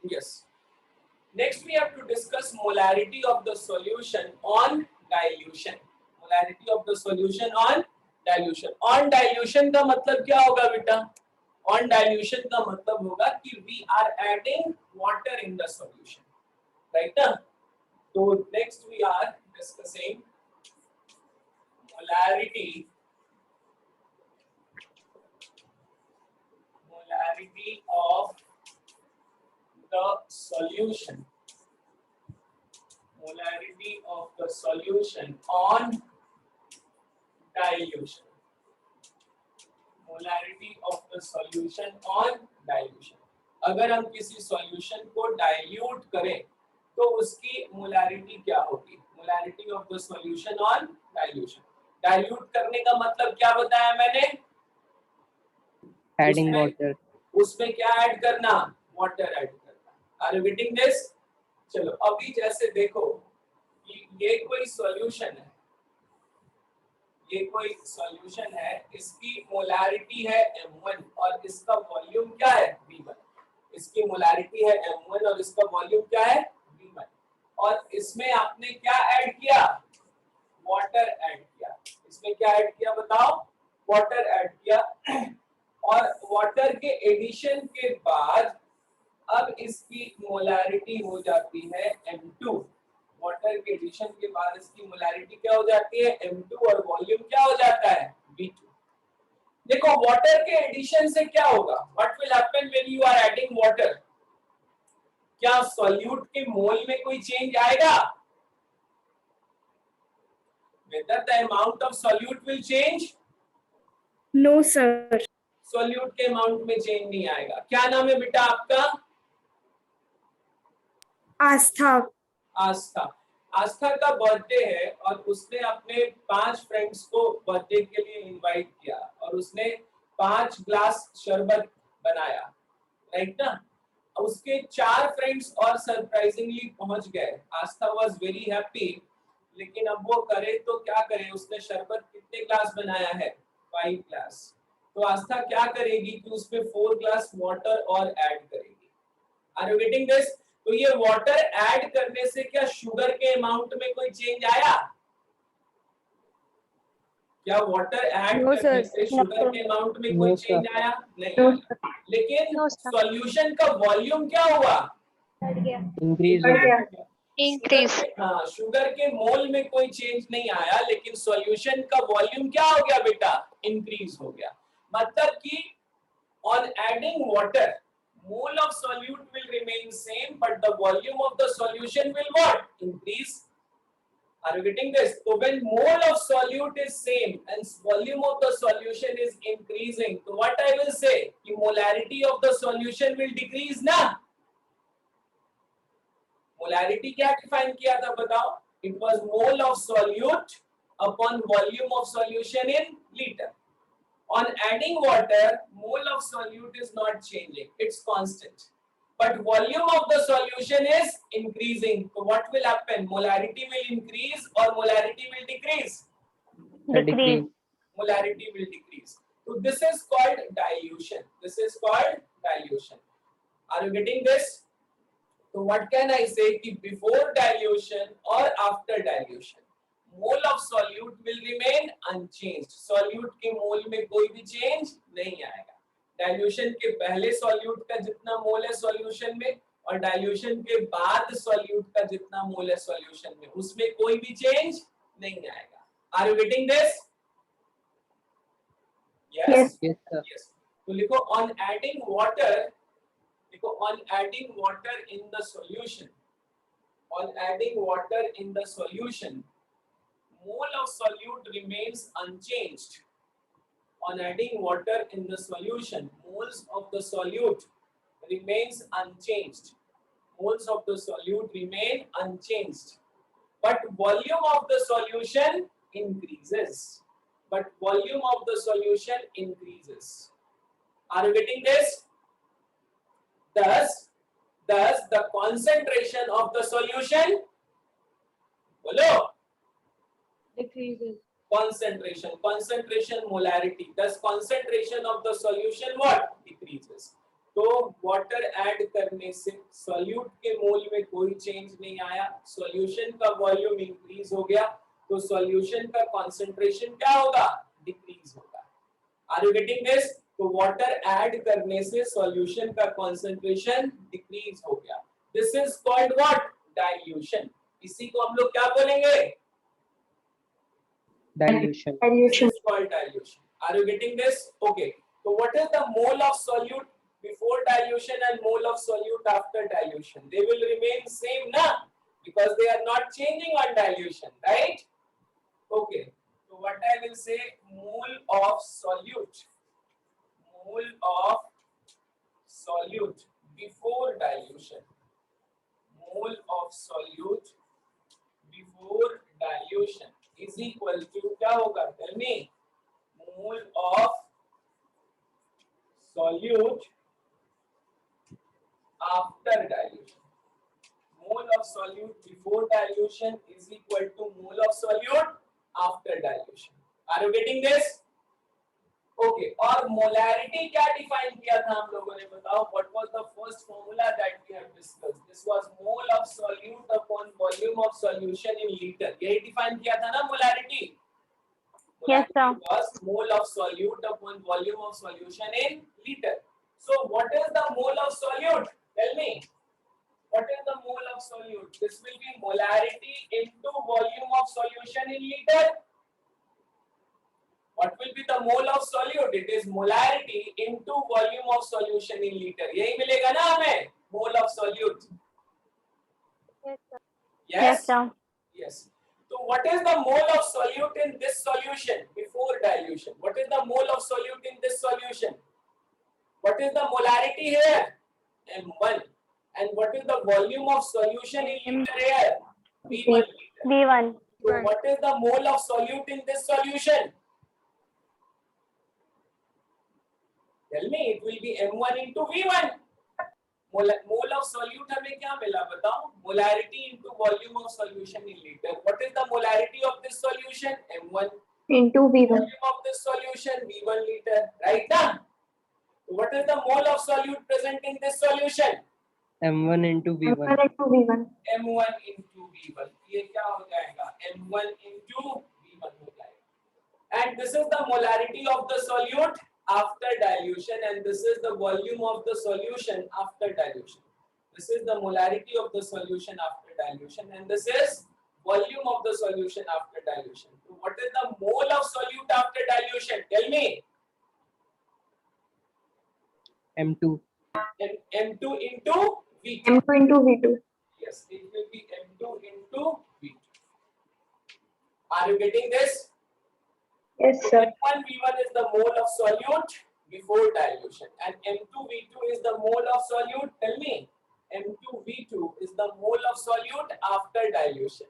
Yes. Next, we have to discuss molarity of the solution on dilution. Molarity of the solution on dilution. On dilution का मतलब क्या होगा बेटा? On dilution का मतलब होगा कि we are adding water in the solution, right ना? So next we are discussing molarity of the solution. Molarity of the solution on dilution. Molarity of the solution on dilution. अगर हम किसी solution को dilute करें तो उसकी molarity क्या होगी? Molarity of the solution on dilution. Dilute करने का मतलब क्या बताया मैंने? Adding water. उसमें क्या ऐड करना? वाटर ऐड करना. Are you getting this? चलो अभी जैसे देखो ये कोई सॉल्यूशन है, ये कोई सॉल्यूशन है, इसकी मोलारिटी है m1 और इसका वॉल्यूम क्या है? v1. इसकी मोलारिटी है m1 और इसका वॉल्यूम क्या है? v1. और इसमें आपने क्या ऐड किया? वाटर ऐड किया. इसमें क्या ऐड किया बताओ? वाटर ऐड किया. और वाटर के एडिशन के बाद अब इसकी मोलारिटी हो जाती है m2. वाटर के एडिशन के बाद इसकी मोलारिटी क्या हो जाती है? m2 और वॉल्यूम क्या हो जाता है? v2. देखो वाटर के एडिशन से क्या होगा? What will happen when you are adding water? क्या सॉल्यूट के मोल में कोई चेंज आएगा? whether the amount of solute will change? No sir. Solute के अमाउंट में चेंज नहीं आएगा. क्या नाम है बेटा आपका? आस्था. आस्था. आस्था का बर्थडे है और उसने अपने 5 फ्रेंड्स को बर्थडे के लिए इनवाइट किया और उसने 5 ग्लास शरबत बनाया, राइट ना? उसके 4 फ्रेंड्स और सरप्राइजिंगली पहुंच गए. आस्था वाज वेरी हैप्पी, लेकिन अब वो करे तो क्या करे? उसने शरबत कितने ग्लास बनाया है? 5 ग्लास. तो आस्था क्या करेगी कि उसमें 4 ग्लास वाटर और ऐड करेगी. Are you getting this? तो ये वाटर ऐड करने से क्या शुगर के अमाउंट में कोई चेंज आया? क्या वाटर ऐड करने से शुगर के अमाउंट में कोई चेंज आया? नहीं आया. लेकिन सॉल्यूशन का वॉल्यूम क्या हुआ? Increase हो गया. इंक्रीज. हाँ, शुगर के मोल में कोई चेंज नहीं आया, लेकिन सॉल्यूशन का वॉल्यूम क्या हो गया बेटा? इंक्रीज हो गया. मतलब कि on adding water, mole of solute will remain same, but the volume of the solution will what? Increase. Are you getting this? So when mole of solute is same and volume of the solution is increasing, so what I will say? कि molarity of the solution will decrease ना? Molarity क्या define किया था बताओ? It was mole of solute upon volume of solution in liter. On adding water, mole of solute is not changing, it's constant. But volume of the solution is increasing. So what will happen? Molarity will increase or molarity will decrease? Decrease. Molarity will decrease. So this is called dilution. This is called dilution. Are you getting this? So what can I say? Ki before dilution or after dilution, mole of solute will remain unchanged. Solute के mole में कोई भी change नहीं आएगा. Dilution के पहले solute का जितना मोल है सॉल्यूशन में और डाइल्यूशन के बाद सॉल्यूट का जितना मोल है सॉल्यूशन में, उसमें कोई भी चेंज नहीं आएगा. Are you getting this? Yes. Yes. तो लिखो ऑन एडिंग वाटर, लिखो on adding water in the solution, on adding water in the solution, mole of solute remains unchanged. On adding water in the solution, moles of the solute remains unchanged. Moles of the solute remain unchanged. But volume of the solution increases. But volume of the solution increases. Are you getting this? Thus the concentration of the solution, bolo, Decreases. concentration molarity, thus concentration of the solution what? Decreases. तो water add करने से solute के mole में कोई change नहीं आया, solution का volume increase हो गया, तो सॉल्यूशन का कंसंट्रेशन क्या होगा, डिक्रीज होगा। Are you getting this? तो वाटर ऐड करने से सॉल्यूशन का कंसंट्रेशन डिक्रीज हो गया। This is called what, dilution. इसी को हम लोग क्या बोलेंगे, Dilution. this is called dilution. Are you getting this? Okay, so what is the mole of solute before dilution and mole of solute after dilution? They will remain same na, because they are not changing on dilution, right? Okay, so what I will say, mole of solute before dilution, mole of solute before dilution is equal to क्या होगा, tell me, mole of solute after dilution. Mole of solute before dilution is equal to mole of solute after dilution. Are you getting this? Okay, और molarity क्या define किया था हम लोगों ने, बताओ, what was the first formula that we have discussed? This was mole of solute upon volume of solution in liter. यही define किया था ना molarity? Yes, sir. Was mole of solute upon volume of solution in liter. So what is the mole of solute? Tell me. What is the mole of solute? This will be molarity into volume of solution in liter. What will be the mole of solute? It is molarity into volume of solution in liter. यही मिलेगा ना हमें, mole of solute. Yes, sir. Yes, sir. Yes. So what is the mole of solute in this solution before dilution? What is the mole of solute in this solution? What is the molarity here? M1. And what is the volume of solution in liter here? V1 liter. V1. So what is the mole of solute in this solution? Tell me, it will be M1 into V1. Mole of solute हमें क्या मिला बताओ? Molarity into volume of solution in liter. What is the molarity of this solution? M1 Into V1. volume of this solution, V1 liter. Right now, what is the mole of solute present in this solution? M1 into V1. Into V1. M1 into V1. ये क्या हो जाएगा? M1 into V1 हो जाएगा. And this is the molarity of the solute after dilution, and this is the volume of the solution after dilution. This is the molarity of the solution after dilution, and this is volume of the solution after dilution. So what is the mole of solute after dilution? Tell me. M2. M2 into V2. M2 into V2. Yes, it will be M2 into V2. Are you getting this? Yes, sir. M1 V1 is the mole of solute before dilution, and M2 V2 is the mole of solute. Tell me, M2 V2 is the mole of solute after dilution.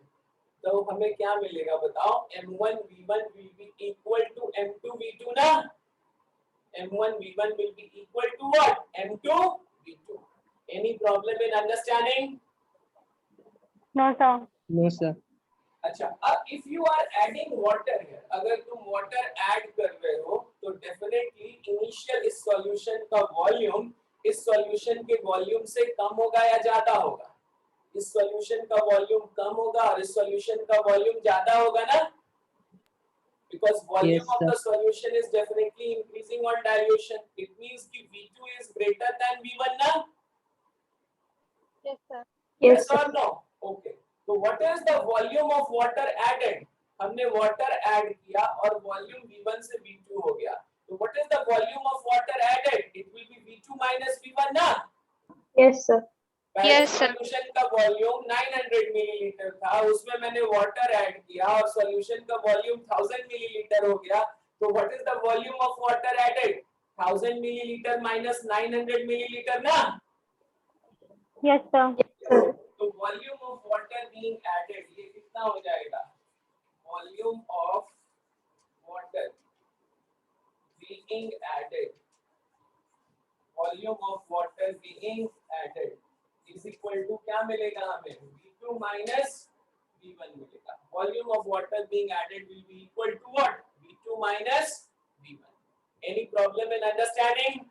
तो हमें क्या मिलेगा बताओ? M1 V1 will be equal to M2 V2 ना? M1 V1 will be equal to what? M2 V2. Any problem in understanding? No, sir. No, sir. अच्छा, अब if you are adding water here, अगर तुम water add कर रहे हो, तो definitely initial इस solution का volume इस solution के volume से कम होगा या ज्यादा होगा? इस solution का volume कम होगा और इस solution का volume ज्यादा होगा ना? Because volume Yes, of the solution is definitely increasing on dilution. It means कि V2 is greater than V1 ना? Yes, sir. Yes or no? Okay. So what is the volume of water added? हमने water add किया और volume V1 से V2 हो गया. So what is the volume of water added? It will be V2 minus V1 ना? Yes, sir. Yes, sir. Solution का volume 900 millilitre था, उसमें मैंने water add किया और solution का volume 1000 मिलीलीटर हो गया. So what is the volume of water added? 1000 milliliter minus 900 milliliter ना? Yes, sir. Yes. तो volume of water being added ये कितना हो जाएगा? Volume of water being added. Volume of water being added is equal to क्या मिलेगा हमें? V2 minus V1 मिलेगा. Volume of water being added will be equal to what? V2 minus V1. Any problem in understanding?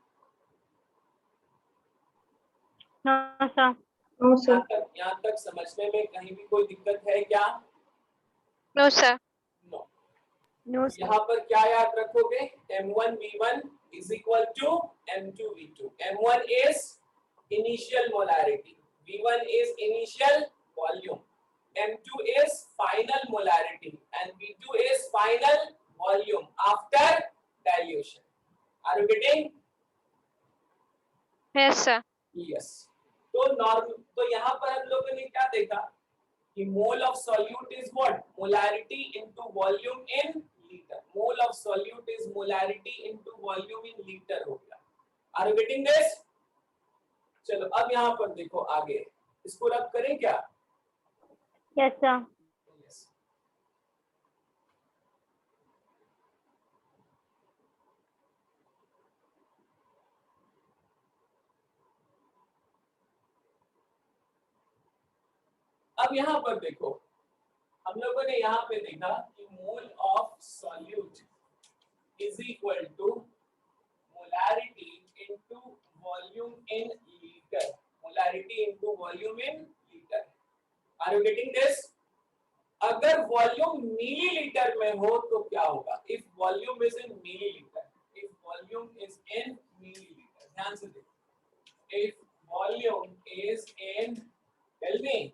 No, sir. No, sir. यहाँ तक समझने में कहीं भी कोई दिक्कत है क्या? No, sir. नो। No, यहाँ पर क्या याद रखोगे? M1V1 is equal to M2V2. M1 is initial molarity, V1 is initial volume, M2 is final molarity, and V2 is final volume after dilution. Are you getting? Yes, sir. Yes. तो यहाँ पर हम लोगों ने क्या देखा कि mole of solute is what? Molarity into volume in liter. Mole of solute is molarity into volume in liter हो गया. Are you getting this? चलो अब यहाँ पर देखो आगे इसको रब करें क्या? Yes, sir. Yes. अब यहाँ पर देखो हम लोगों ने यहाँ पे देखा कि mole of solute is equal to molarity into volume in litre. Molarity into volume in litre. Are you getting this? अगर वॉल्यूम मिलीलीटर में हो तो क्या होगा? If volume is in millilitre, if volume is in millilitre, ध्यान से देखो, if volume is in, tell me,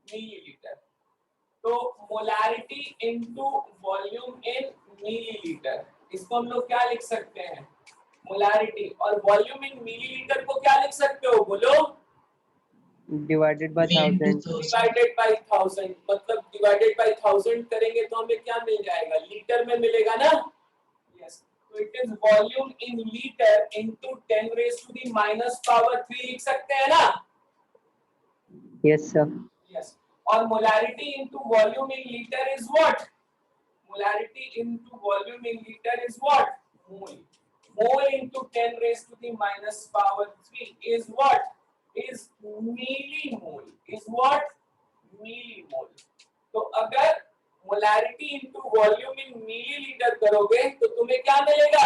millilitre, तो molarity into volume in millilitre, इसको हम लोग क्या लिख सकते हैं? मोलारिटी. और वॉल्यूम इन मिलीलीटर को क्या लिख सकते हो? बोलो. Divided by 1000. Divided by 1000. मतलब डिवाइडेड बाय 1000 करेंगे तो हमें क्या मिल जाएगा? लीटर में मिलेगा ना? यस. तो it is volume in litre into 10 raise to the minus power 3 लिख सकते हैं ना? Yes, sir. यस. और molarity into volume in litre is what? Molarity into volume in litre is what? Mole. Mole into 10 raise to the minus power 3 is what? is millimole. Is what? Millimole. तो अगर molarity into volume in millilitre करोगे तो तुम्हें क्या मिलेगा?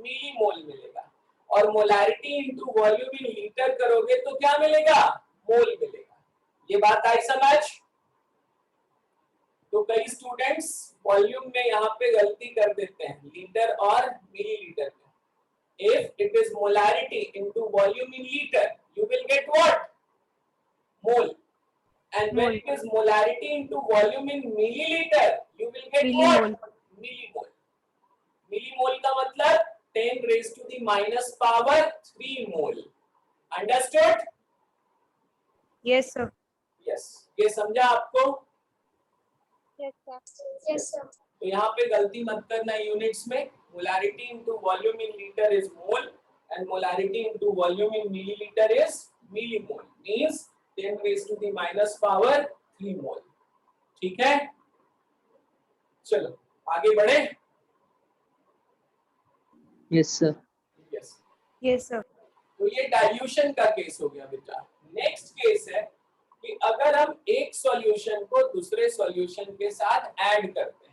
Millimole मिलेगा. और molarity into volume in litre करोगे तो क्या मिलेगा? मोल मिलेगा. ये बात आई समझ? तो कई स्टूडेंट्स वॉल्यूम में यहाँ पे गलती कर देते हैं लीटर और मिलीलीटर में. If it is molarity into volume in liter, you will get what? Mole. And when it is molarity into volume in milliliter, you will get what? Millimole. Millimole का मतलब 10 raised to the minus power 3 mole. Understood? Yes, sir. Yes. ये समझा आपको? Yes, sir. Yes, sir. तो यहाँ पे गलती मत करना यूनिट्स में. Molarity into volume in liter is mole and molarity into volume in milliliter is millimole. Means 10 raised to the minus power 3 mole. ठीक है? चलो आगे बढ़े. Yes, sir. Yes. Yes, sir. तो ये डाइल्यूशन का केस हो गया बेटा. नेक्स्ट केस है कि अगर हम एक सॉल्यूशन को दूसरे सॉल्यूशन के साथ ऐड करते हैं.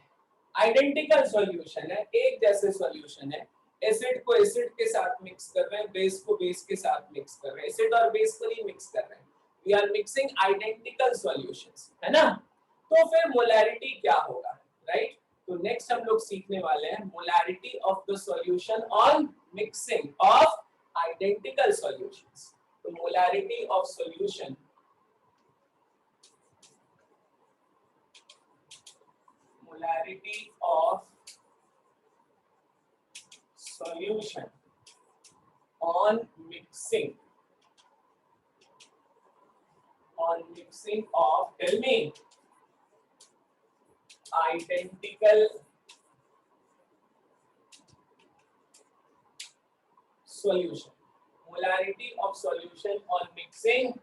आइडेंटिकल सॉल्यूशन है, एक जैसे सॉल्यूशन है. एसिड को एसिड के साथ मिक्स कर रहे हैं, बेस को बेस के साथ मिक्स कर रहे हैं, एसिड और बेस को ही मिक्स कर रहे हैं. We are mixing identical solutions, है ना? तो फिर मोलैरिटी क्या होगा? राइट. तो नेक्स्ट हम लोग सीखने वाले हैं molarity of the solution on mixing of identical solutions. तो molarity of solution, molarity of solution on mixing of, tell me, identical solution. Molarity of solution on mixing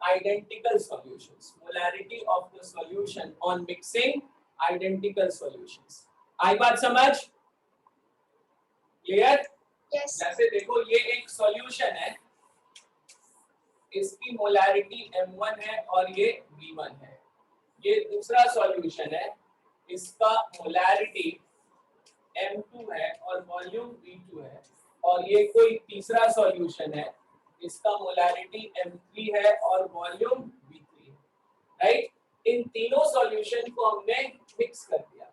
identical solutions. Molarity of the solution on mixing identical solutions. आई बात समझ? Clear? Yes. जैसे देखो ये एक solution है, इसकी molarity M1 है और ये V1 है. ये दूसरा सॉल्यूशन है, इसका मोलैरिटी M2 है और वॉल्यूम V2 है. और ये कोई तीसरा सॉल्यूशन है इसका मोलैरिटी M3 है और वॉल्यूम V3 है, राइट। इन तीनों सॉल्यूशन को हमने मिक्स कर दिया।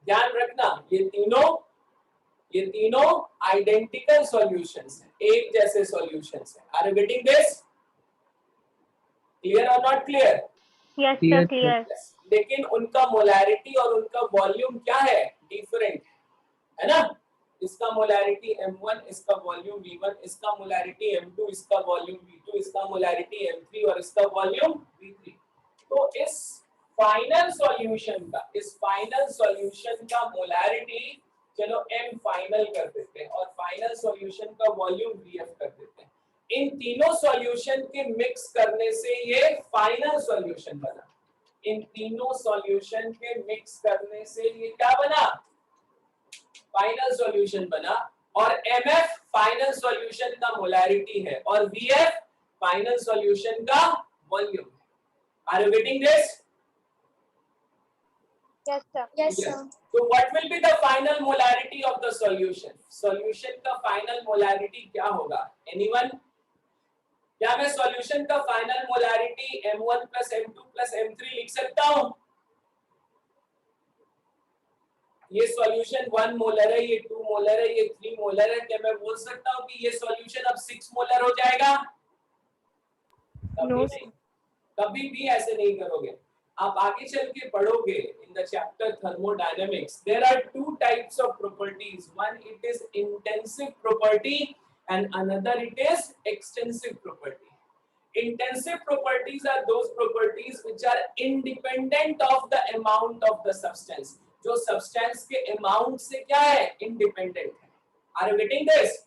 ध्यान रखना ये तीनों आइडेंटिकल सॉल्यूशंस हैं, एक जैसे सॉल्यूशंस हैं। Are you getting this? Clear और not clear? Yes, Clear, sir. Clear. लेकिन उनका मोलैरिटी और उनका वॉल्यूम क्या है? डिफरेंट है ना। इसका मोलैरिटी M1, इसका वॉल्यूम V1, इसका मोलैरिटी M2, इसका वॉल्यूम V2, इसका मोलैरिटी M3 और इसका वॉल्यूम V3। तो इस फाइनल सॉल्यूशन का मोलैरिटी चलो M फाइनल कर देते हैं और फाइनल सॉल्यूशन का वॉल्यूम VF कर देते हैं। इन तीनों सॉल्यूशन के मिक्स करने से ये फाइनल सॉल्यूशन बना। इन तीनों सॉल्यूशन के मिक्स करने से ये क्या बना? फाइनल सॉल्यूशन बना। और MF फाइनल सॉल्यूशन का मोलैरिटी है और VF फाइनल सॉल्यूशन का वॉल्यूम है। Are you getting this? Yes, sir. Yes, sir. So what will be the final molarity of the solution? Solution का final molarity क्या होगा? Anyone? क्या मैं solution का final molarity M1 plus M2 plus M3 लिख सकता हूँ? ये solution 1 मोलर है, ये 2 मोलर है, ये 3 मोलर है। क्या मैं बोल सकता हूँ कि ये solution अब 6 मोलर हो जाएगा? No, कभी भी ऐसे नहीं करोगे। आप आगे चल के पढ़ोगे in the chapter thermodynamics, there are two types of properties, one it is intensive property and another it is extensive property. Intensive properties are those properties which are independent of the amount of the substance, जो substance के amount से क्या है? Independent है। Are you getting this?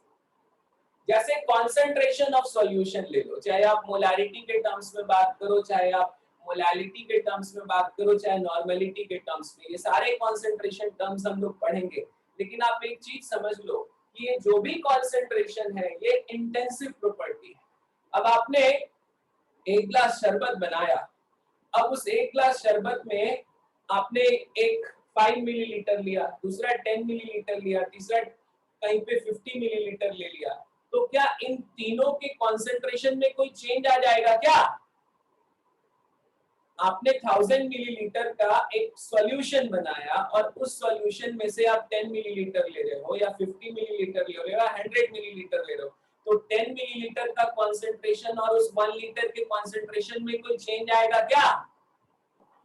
जैसे concentration of solution ले लो, चाहे आप मोलैरिटी के टर्म्स में बात करो, चाहे आप मोलैलिटी के टर्म्स में बात करो, चाहे नॉर्मेलिटी के टर्म्स में, ये सारे कॉन्सेंट्रेशन टर्म्स हम लोग पढ़ेंगे। लेकिन आप एक चीज समझ लो कि ये जो भी कॉन्सेंट्रेशन है ये इंटेंसिव प्रॉपर्टी है। अब आपने एक ग्लास शरबत बनाया, अब उस एक ग्लास शरबत में आपने एक 5 मिलीलीटर लिया, दूसरा 10 मिलीलीटर लिया, तीसरा कहीं पे 50 मिलीलीटर ले लिया, तो क्या इन तीनों के कॉन्सेंट्रेशन में कोई चेंज आ जाएगा क्या? आपने 1000 मिलीलीटर का एक सॉल्यूशन बनाया और उस सॉल्यूशन में से आप 10 मिलीलीटर ले रहे हो या 50 मिलीलीटर ले रहे हो या 100 मिलीलीटर ले रहे हो, तो 10 मिलीलीटर का कॉन्सेंट्रेशन और उस 1 लीटर के कॉन्सेंट्रेशन में कोई चेंज आएगा क्या?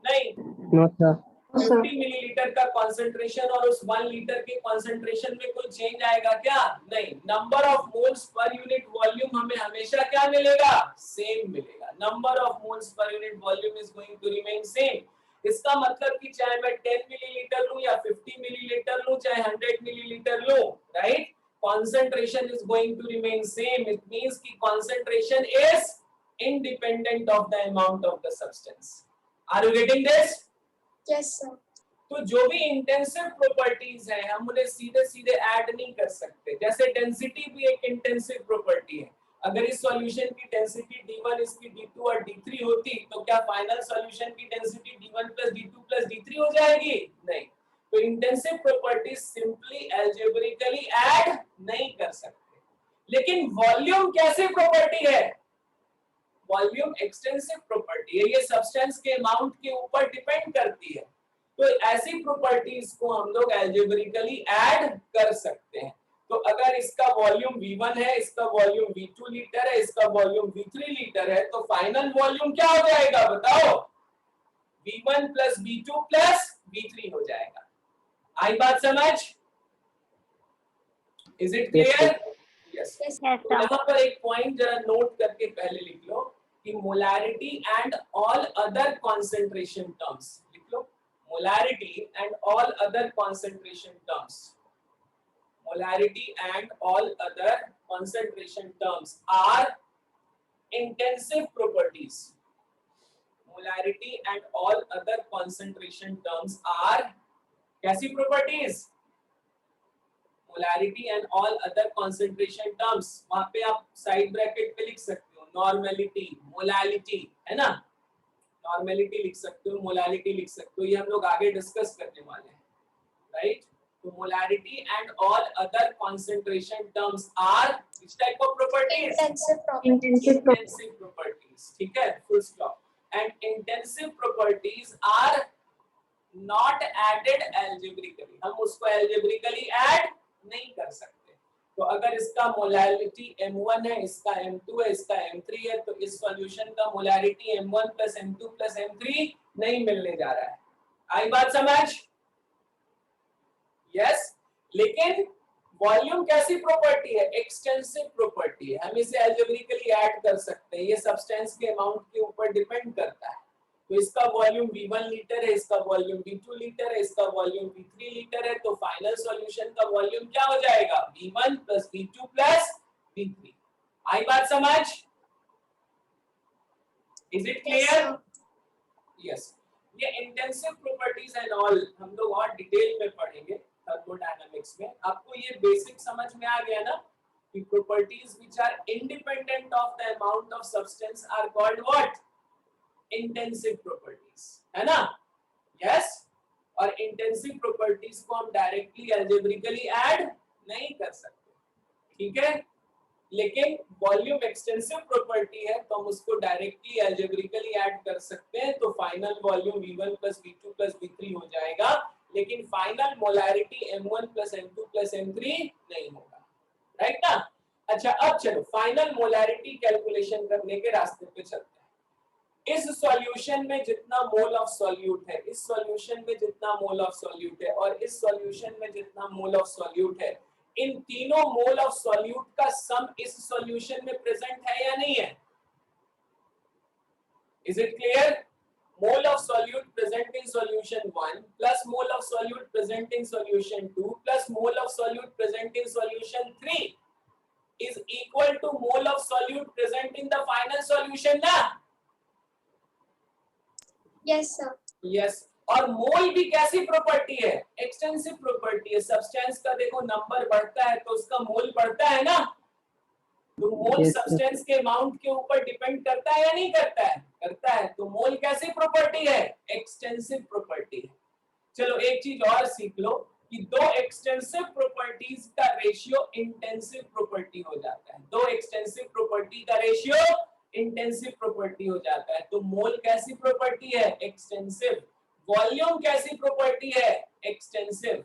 नहीं। No, sir. 50 मिलीलीटर का कॉन्सेंट्रेशन और उस 1 लीटर के कॉन्सेंट्रेशन में कोई चेंज आएगा क्या? नहीं। Number of moles per unit volume हमें हमेशा क्या मिलेगा? सेम मिलेगा। Number of moles per unit volume is going to remain same. इसका मतलब कि चाहे मैं 10 मिलीलीटर लूं या 50 मिलीलीटर लूं, चाहे 100 मिलीलीटर लूं, right, concentration is going to remain same. It means कि concentration is independent of the amount of the substance. Are you getting this? Yes, sir. तो जो भी इंटेंसिव प्रॉपर्टीज हैं हम उन्हें सीधे सीधे ऐड नहीं कर सकते। जैसे डेंसिटी भी एक इंटेंसिव प्रॉपर्टी है। अगर इस सॉल्यूशन की डेंसिटी D1 इसकी D2 और D3 होती तो क्या फाइनल सॉल्यूशन की डेंसिटी D1 D2 D3 हो जाएगी? नहीं। तो intensive properties simply algebraically add नहीं कर सकते। लेकिन वॉल्यूम कैसी प्रॉपर्टी है? वॉल्यूम एक्सटेंसिव प्रॉपर्टी है, ये सब्सटेंस के अमाउंट के ऊपर डिपेंड करती है। तो ऐसी प्रॉपर्टीज को हम लोग अलजेब्रिकली ऐड कर सकते हैं। तो अगर इसका वॉल्यूम V1 है, इसका वॉल्यूम V2 लीटर है, इसका वॉल्यूम V3 लीटर है, तो फाइनल वॉल्यूम क्या हो जाएगा बताओ? V1 plus V2 plus V3 हो जाएगा। आई बात समझ? Is it clear? यस। यहाँ पर एक पॉइंट जरा नोट करके पहले लिख लो कि molarity and all other concentration terms, लिख लो molarity and all other concentration terms, molarity and all other concentration terms are intensive properties. Molarity and all other concentration terms are कैसी properties? Molarity and all other concentration terms. वहां पे आप side bracket पे लिख सकते हो normality, molality, है ना, नॉर्मेलिटी लिख सकते हो, मोलैलिटी लिख सकते हो, ये हम लोग आगे डिस्कस करने वाले हैं, राइट। तो molarity and all other concentration terms are which type of properties? Intensive properties. ठीक है, full stop. And intensive properties are not added algebraically. हम उसको algebraically add नहीं कर सकते. तो अगर इसका मोलैरिटी m1 है, इसका m2 है, इसका m3 है, तो इस सॉल्यूशन का मोलैरिटी m1 + m2 + m3 नहीं मिलने जा रहा है. आई बात समझ? यस. लेकिन वॉल्यूम कैसी प्रॉपर्टी है? एक्सटेंसिव प्रॉपर्टी है. हम इसे अलजेब्रिकली ऐड कर सकते हैं. ये सब्सटेंस के अमाउंट के ऊपर डिपेंड करता है. तो इसका वॉल्यूम V1 लीटर है, इसका वॉल्यूम V2 लीटर है, इसका वॉल्यूम V3 लीटर है. तो फाइनल सॉल्यूशन का वॉल्यूम क्या हो जाएगा? V1 + V2 + V3. आई बात समझ? Is it clear? यस. ये इंटेंसिव प्रॉपर्टीज एंड ऑल हम लोग और डिटेल में पढ़ेंगे थर्मोडायनामिक्स में. आपको ये बेसिक समझ में आ गया ना कि properties which are independent of the amount of substance are called what? Intensive properties, है ना? यस. और इंटेंसिव प्रॉपर्टीज को हम डायरेक्टली अलजेब्रिकली ऐड नहीं कर सकते. ठीक है. लेकिन वॉल्यूम एक्सटेंसिव प्रॉपर्टी है तो हम उसको डायरेक्टली अलजेब्रिकली ऐड कर सकते हैं. तो final volume V1 + V2 + V3 हो जाएगा. लेकिन final molarity m1 + m2 + m3 नहीं होगा. राइट ना? अच्छा, अब चलो फाइनल मोलैरिटी कैलकुलेशन करने के रास्ते पे चलते हैं. इस सॉल्यूशन में जितना मोल ऑफ सॉल्यूट है, इस सॉल्यूशन में जितना मोल ऑफ सॉल्यूट है और इस सॉल्यूशन में जितना मोल ऑफ सॉल्यूट है, इन तीनों मोल ऑफ सॉल्यूट का सम इस सॉल्यूशन में प्रेजेंट है या नहीं है? Is it clear? Mole of solute present in solution 1 plus mole of solute present in solution 2 plus mole of solute present in solution 3 is equal to mole of solute present in the final solution ना? Yes, sir. Yes. और mole भी कैसी property है? Extensive property है. Substance का देखो number बढ़ता है तो उसका मोल बढ़ता है ना? तो मोल Yes, sir. सब्सटेंस के अमाउंट के ऊपर डिपेंड करता है या नहीं करता है? करता है. तो मोल कैसी प्रॉपर्टी है? एक्सटेंसिव प्रॉपर्टी है. चलो एक चीज और सीख लो कि दो एक्सटेंसिव प्रॉपर्टीज का रेशियो इंटेंसिव प्रॉपर्टी हो जाता है. दो एक्सटेंसिव प्रॉपर्टी का रेशियो इंटेंसिव प्रॉपर्टी हो जाता है. तो मोल कैसी प्रॉपर्टी है? एक्सटेंसिव. वॉल्यूम कैसी प्रॉपर्टी है? एक्सटेंसिव.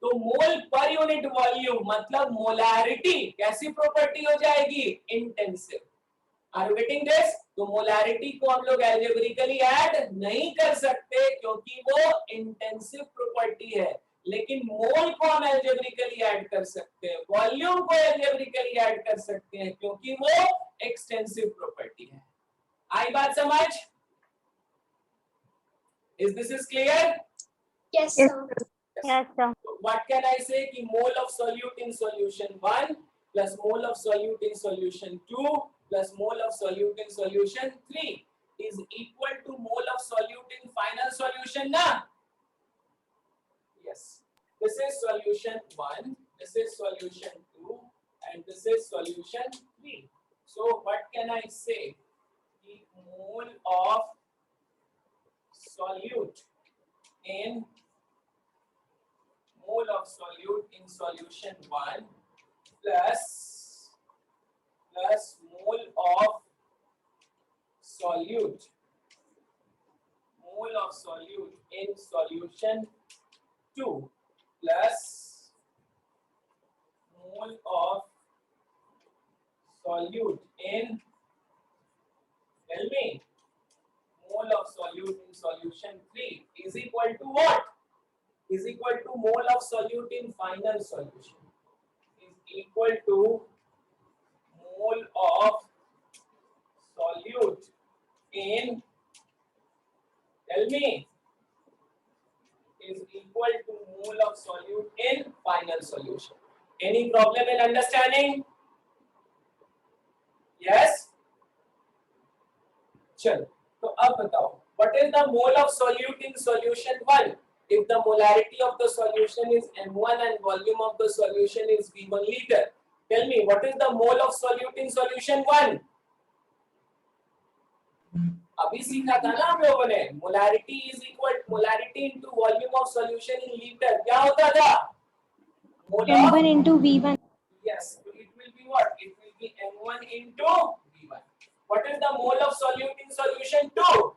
तो मोल पर यूनिट वॉल्यूम मतलब मोलैरिटी कैसी प्रॉपर्टी हो जाएगी? Intensive. Are you getting this? तो मोलैरिटी को हम लोग अलजेब्रिकली ऐड नहीं कर सकते क्योंकि वो इंटेंसिव प्रॉपर्टी है. लेकिन मोल को हम अलजेब्रिकली ऐड कर सकते हैं, वॉल्यूम को अलजेब्रिकली ऐड कर सकते हैं क्योंकि वो एक्सटेंसिव प्रॉपर्टी है. आई बात समझ? Is this is clear? Yes, sir. Yes, sir. What can I say कि mole of solute in solution 1 plus mole of solute in solution 2 plus mole of solute in solution 3 is equal to mole of solute in final solution ना? Yes. This is solution 1, this is solution 2 and this is solution 3. So what can I say? The mole of solute in solution 1 plus mole of solute in solution 2 plus mole of solute in, tell me, mole of solute in solution 3 is equal to what? Is equal to mole of solute in final solution is equal to mole of solute in, tell me, is equal to mole of solute in final solution. Any problem in understanding? Yes? चलो, तो अब बताओ, what is the mole of solute in solution 1? If the molarity of the solution is m1 and volume of the solution is V1 liter, tell me what is the mole of solute in solution 1? अभी सीखा था ना हम लोगों ने, molarity is equal molarity into volume of solution in liter. क्या होता था? Mole M1 of, into V1. yes, so it will be what? It will be M1 into V1. What is the mole of solute in solution 2?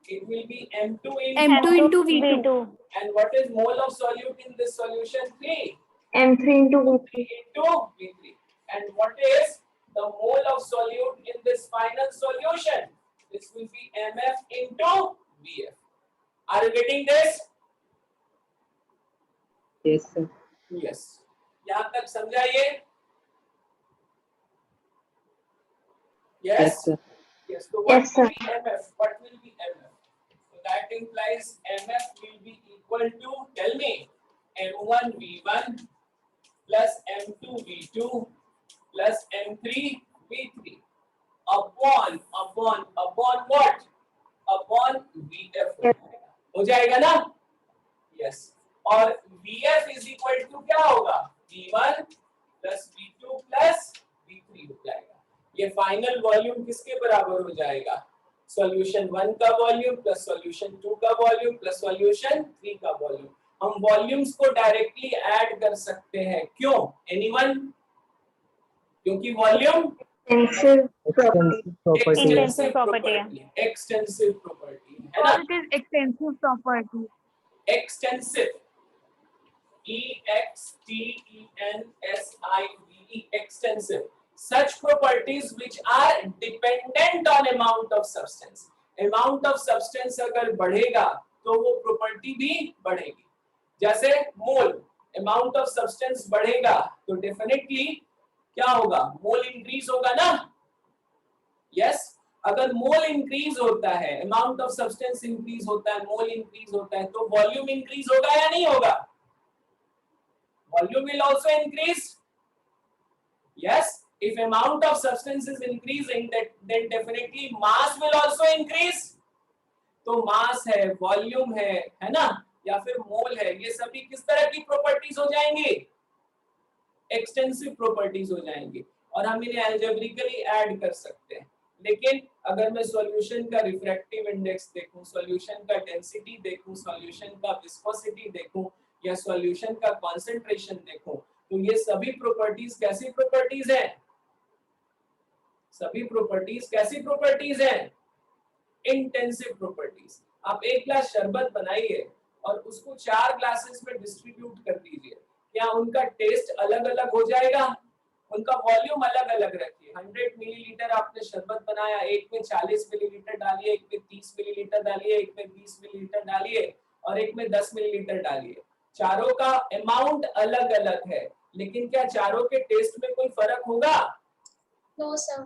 It will be M2 into M2 into V2. And what is mole of solute in this solution 3? M3 into V3. Into V3. And what is the mole of solute in this final solution? This will be MF into VF. Are you getting this? Yes, sir. Yes. यहाँ तक समझाइए? Yes, Yes. sir. Yes. So what Yes, sir. will be MF? What will be MF? So that implies MF will be equal to, tell me, M1 V1 plus M2 V2 plus M3 V3 upon what? Upon VF हो जाएगा ना? Yes. और VF is equal to क्या होगा? V1 plus V2 plus V3 हो जाएगा. ये final volume किसके बराबर हो जाएगा? सॉल्यूशन 1 का वॉल्यूम प्लस सॉल्यूशन 2 का वॉल्यूम प्लस सॉल्यूशन 3 का वॉल्यूम. हम वॉल्यूम्स को डायरेक्टली ऐड कर सकते हैं. क्यों? एनीवन? क्योंकि volume Extensive Extensive extensive property. Extensive property है ना? it is extensive property. Extensive. EXTENSIVE. Extensive. Such properties which are dependent on amount of substance. Amount of substance अगर बढ़ेगा तो वो property भी बढ़ेगी. जैसे मोल, amount of substance बढ़ेगा तो definitely क्या होगा? मोल increase होगा ना? Yes. अगर मोल इंक्रीज होता है, अमाउंट ऑफ सब्सटेंस इंक्रीज होता है, मोल इंक्रीज होता है, तो वॉल्यूम इंक्रीज होगा या नहीं होगा? Volume will also increase. Yes, if amount of substance is increasing then definitely mass will also increase. तो मास है, वॉल्यूम है ना, या फिर मोल है, ये सभी किस तरह की प्रॉपर्टीज हो जाएंगी? एक्सटेंसिव प्रॉपर्टीज हो जाएंगी. और हम इन्हें अलजेब्रिकली ऐड कर सकते हैं. लेकिन अगर मैं सॉल्यूशन का रिफ्रैक्टिव इंडेक्स देखूं, सॉल्यूशन का डेंसिटी देखूं, सॉल्यूशन का विस्कोसिटी देखूं या सॉल्यूशन का कंसंट्रेशन देखूं, तो ये सभी प्रॉपर्टीज कैसी प्रॉपर्टीज हैं? सभी प्रॉपर्टीज कैसी प्रॉपर्टीज हैं? Intensive properties. आप एक ग्लास शरबत बनाइए और उसको 4 ग्लासेस में डिस्ट्रीब्यूट कर दीजिए. क्या उनका टेस्ट अलग-अलग हो जाएगा? उनका वॉल्यूम अलग-अलग रखिए. 100 मिलीलीटर आपने शरबत बनाया, एक में 40 मिलीलीटर डालिए, एक में 30 मिलीलीटर डालिए, एक में 20 मिलीलीटर डालिए और एक में 10 मिलीलीटर डालिए. चारों का अमाउंट अलग-अलग है, लेकिन क्या चारों के टेस्ट में कोई फर्क होगा? No, sir.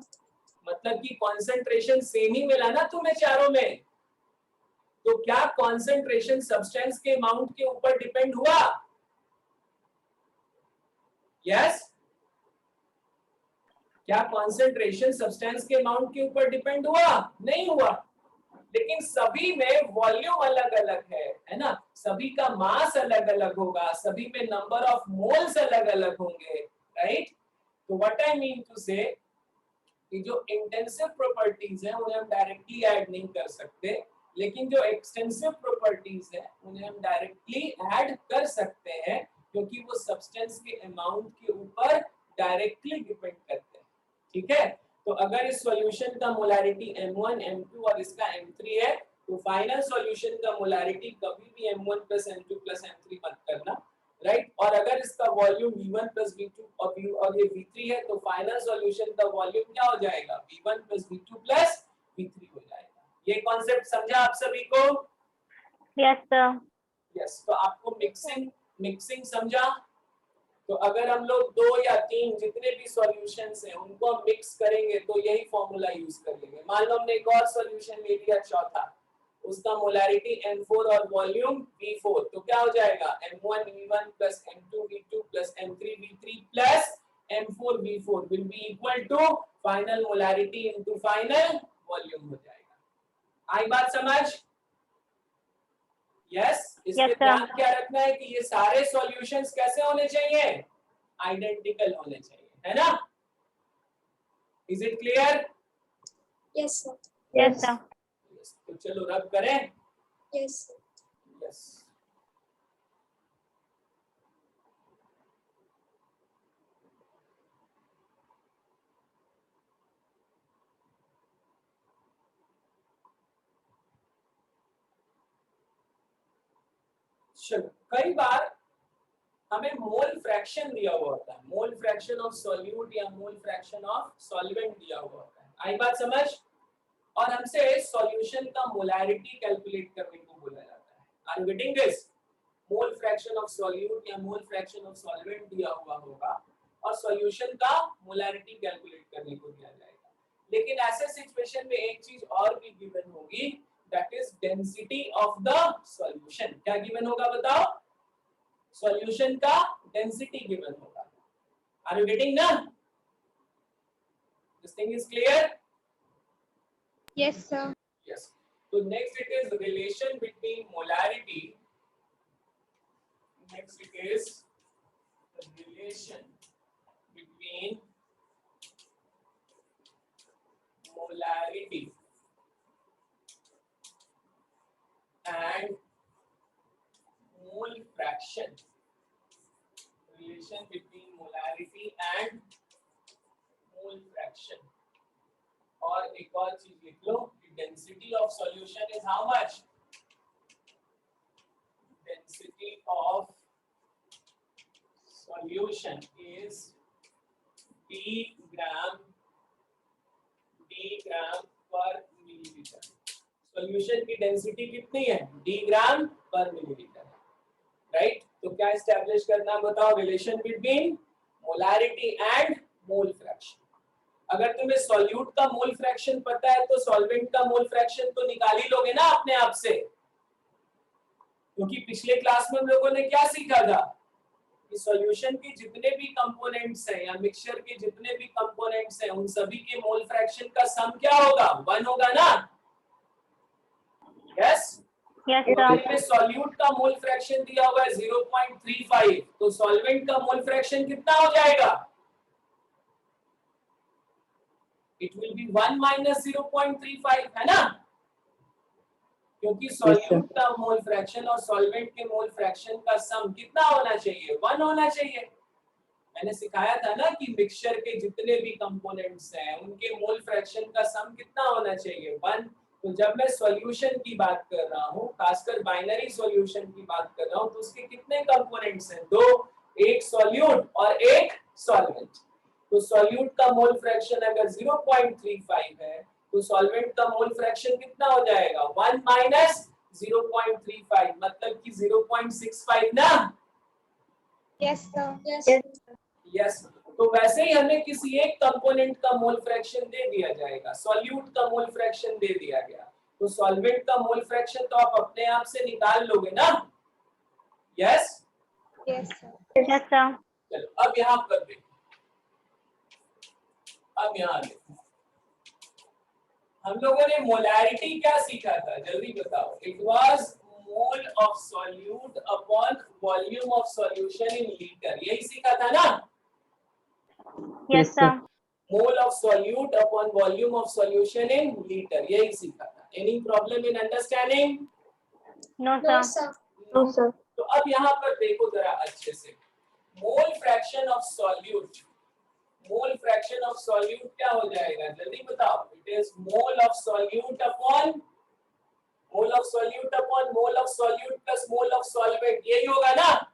मतलब कि कंसंट्रेशन सेम ही मिला ना तुम्हें चारों में. तो क्या कंसंट्रेशन सब्सटेंस के अमाउंट के ऊपर डिपेंड हुआ? यस. क्या कंसंट्रेशन सब्सटेंस के अमाउंट के ऊपर डिपेंड हुआ? नहीं हुआ. लेकिन सभी में वॉल्यूम अलग-अलग है ना? सभी का मास अलग-अलग होगा, सभी में नंबर ऑफ मोल्स अलग-अलग होंगे, राइट? तो व्हाट आई मीन टू से कि जो इंटेंसिव प्रॉपर्टीज हैं उन्हें हम डायरेक्टली ऐड नहीं कर सकते, लेकिन जो एक्सटेंसिव प्रॉपर्टीज हैं उन्हें हम डायरेक्टली ऐड कर सकते हैं, क्योंकि वो सब्सटेंस के अमाउंट के ऊपर डायरेक्टली डिपेंड करते हैं. ठीक है? तो अगर इस सॉल्यूशन का मोलैरिटी M1, M2 और इसका M3 है, तो फाइनल सॉल्यूशन का मोलैरिटी कभी भी M1 M2 M3 मत करना, राइट? और अगर इसका वॉल्यूम V1 V2 और ये V3 है, तो फाइनल सॉल्यूशन का वॉल्यूम क्या हो जाएगा? V1 V2 V3 हो जाएगा. ये कॉन्सेप्ट समझा आप सभी को? Yes, sir. यस. तो आपको मिक्सिंग समझा? तो अगर हम लोग 2 या 3 जितने भी सॉल्यूशंस हैं उनको हम मिक्स करेंगे तो यही फॉर्मूला यूज कर लेंगे. मान लो हमने एक और सॉल्यूशन ले लिया चौथा, उसका मोलैरिटी M4 और वॉल्यूम V4, तो क्या हो जाएगा? M1 V1 plus M2 V2 plus M3 V3 plus M4 V4 will be equal to final molarity into final volume हो जाएगा. आई बात समझ? यस. इसमें Yes, sir. ध्यान क्या रखना है कि ये सारे सॉल्यूशंस कैसे होने चाहिए? आइडेंटिकल होने चाहिए, है ना? Is it clear? Yes, sir. Yes, sir. तो चलो रब करें. Yes, sir. यस. चलो कई बार हमें मोल फ्रैक्शन दिया हुआ होता है, मोल फ्रैक्शन ऑफ सॉल्यूट या मोल फ्रैक्शन ऑफ सॉल्वेंट दिया हुआ होता है। आई बात समझ? और हमसे सॉल्यूशन का मोलैरिटी कैलकुलेट करने को बोला जाता है। Are you getting this? Mole fraction of solute या मोल फ्रैक्शन ऑफ सॉल्वेंट दिया हुआ होगा और सॉल्यूशन का मोलैरिटी कैलकुलेट करने को दिया जाएगा। लेकिन ऐसे सिचुएशन में एक चीज और भी गिवन होगी, that is density of the solution. क्या गिवन होगा बताओ? सॉल्यूशन का डेंसिटी गिवन होगा। आर यू गेटिंग ना? This thing is clear? Yes, sir. Yes. So next it is relation between molarity. Next it is the relation between molarity and mole fraction. Relation between molarity and mole fraction. और एक और चीज लिख लो, density of solution is how much? Density of solution is d gram per millilitre. Solution की density कितनी है? d gram per millilitre, right? तो क्या एस्टैब्लिश करना बताओ? Relation between molarity and mole fraction. अगर तुम्हें सॉल्यूट का मोल फ्रैक्शन पता है तो सॉल्वेंट का मोल फ्रैक्शन तो निकाल ही लोगे ना अपने आप से, क्योंकि पिछले क्लास में हम लोगों ने क्या सीखा था कि सॉल्यूशन के जितने भी कंपोनेंट्स हैं या मिक्सचर के जितने भी कंपोनेंट्स हैं उन सभी के मोल फ्रैक्शन का सम क्या होगा? 1 होगा ना? यस Yes, तो sir. में सॉल्यूट का मोल फ्रैक्शन दिया हुआ है 0.35, तो सॉल्वेंट का मोल फ्रैक्शन कितना हो जाएगा? It will be 1 minus 0.35, है ना? क्योंकि सॉल्यूट का मोल फ्रैक्शन और सॉल्वेंट के मोल फ्रैक्शन का सम कितना होना चाहिए? 1 होना चाहिए। मैंने सिखाया था ना कि मिक्सचर के जितने भी कंपोनेंट्स हैं उनके मोल फ्रैक्शन का सम कितना होना चाहिए? 1। तो जब मैं सॉल्यूशन की बात कर रहा हूँ, खासकर बाइनरी सॉल्यूशन की बात कर रहा हूँ, तो उसके कितने कंपोनेंट्स हैं? 2, एक सॉल्यूट और एक सॉल्वेंट। तो सॉल्यूट का मोल फ्रैक्शन अगर 0.35 है तो सॉल्वेंट का मोल फ्रैक्शन कितना हो जाएगा? 1 माइनस 0.35, मतलब कि 0.65 ना? Yes, sir. Yes. यस। तो वैसे ही हमें किसी एक कंपोनेंट का मोल फ्रैक्शन दे दिया जाएगा, सॉल्यूट का मोल फ्रैक्शन दे दिया गया, तो सॉल्वेंट का मोल फ्रैक्शन तो आप अपने आप से निकाल लोगे ना? Yes? Yes, sir. Yes, sir. चलो अब यहाँ पर देखो, अब यहाँ देखो, हम लोगों ने मोलैरिटी क्या सीखा था? जल्दी बताओ। It was mole of solute upon volume of solution in litre, यही सीखा था ना? Yes, sir. Mole of solute upon volume of solution in litre, यही सीखा था। Any problem in understanding? No, No, sir. sir. No, sir. तो अब यहाँ पर देखो जरा अच्छे से, मोल fraction of solute, mole fraction of solute क्या हो जाएगा? जल्दी बताओ। It is mole of solute upon mole of solute upon mole of solute plus mole of solvent, यही होगा ना?